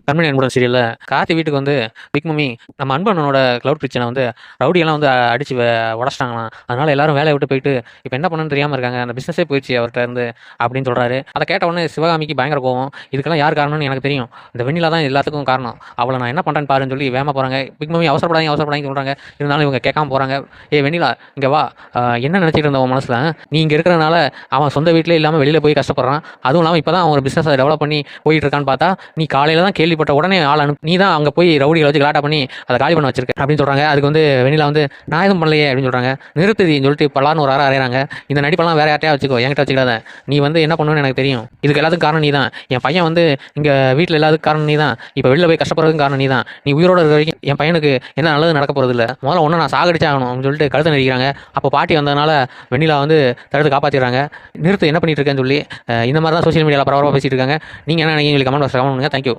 கண்மணி அன்புடன் சீரியல்ல கார்த்தி வீட்டுக்கு வந்து பிக் மம்மி நம்ம அன்பனோட கிளவுட் கிச்சனை வந்து ரவுடியெல்லாம் வந்து அடிச்சு உடச்சிட்டாங்களாம். அதனால எல்லாரும் வேலையை விட்டு போயிட்டு இப்போ என்ன பண்ணணும்னு தெரியாம இருக்காங்க. அந்த பிசினஸே போயிடுச்சு அவர்கிட்ட இருந்து அப்படின்னு சொல்றாரு. அதை கேட்ட உடனே சிவகாமிக்கு பயங்கர கோவம். இதுக்கெல்லாம் யார் காரணம்னு எனக்கு தெரியும். இந்த வெண்ணிலா தான் எல்லாத்துக்கும் காரணம். அவளை நான் என்ன பண்றேன்னு பாருன்னு சொல்லி வேகமா போறாங்க. பிக் மம்மி அவசரப்படாதீங்க அவசரப்படாதீங்க சொல்றாங்க. இருந்தாலும் இவங்க கேட்காம போறாங்க. வெண்ணிலா இங்க வா. என்ன நினைச்சிட்டு இருந்த உன் மனசுல நீ இங்க இருக்கிறனால அவன் சொந்த வீட்டிலே இல்லாமல் வெளியில போய் கஷ்டப்படுறான். அதுவும் இல்லாமல் இப்பதான் அவன் ஒரு பிசினஸ் டெவலப் பண்ணி போயிட்டு இருக்கான்னு பார்த்தா நீ காலையில தான் கேள்விப்பட்ட உடனே ஆள் அனுப்பி நீ தான் அங்கே போய் ரவுடிகளை வச்சு கலாட்டா பண்ணி அதை காலி பண்ண வச்சிருக்க அப்படின்னு சொல்றாங்க. அதுக்கு வந்து வெண்ணிலா வந்து நான் எதுவும் பண்ணலையே அப்படின்னு சொல்றாங்க. நிறுத்துதின்னு சொல்லிட்டு பல்லான்னு ஒரு அரை அறையிறாங்க. இந்த நடிப்பெல்லாம் வேற யார்ட்டையா வச்சுக்கோ, என்கிட்ட வச்சுக்காத. நீ வந்து என்ன பண்ணுன்னு எனக்கு தெரியும். இதுக்கு எல்லாத்துக்கும் காரணம் நீ தான். என் பையன் வந்து இங்க வீட்டில் எல்லாத்துக்கும் காரணம் நீ தான். இப்போ வெளில போய் கஷ்டப்படுறதுக்கு காரணம் நீ தான். நீ உயிரோட இருக்கிற வரைக்கும் என் பையனுக்கு என்ன நல்லது நடக்க போறது இல்லை. முதல்ல ஒன்று நான் சாகடிச்சாகணும் அப்படின்னு சொல்லிட்டு கழுத்தை நெரிக்கிறாங்க. அப்போ பாட்டி வந்ததுனால வெண்ணிலா வந்து தடுத்து காப்பாற்றிடுறாங்க. நிறுத்து என்ன பண்ணிட்டு இருக்கேன்னு சொல்லி இந்த மாதிரி தான் சோஷியல் மீடியாவில் பரபரப்பாக பேசிட்டு இருக்காங்க. நீங்கள் என்ன நினைக்கிறீங்க? கமெண்ட் பாக்ஸில் கமெண்ட் பண்ணுங்க. தேங்க்யூ.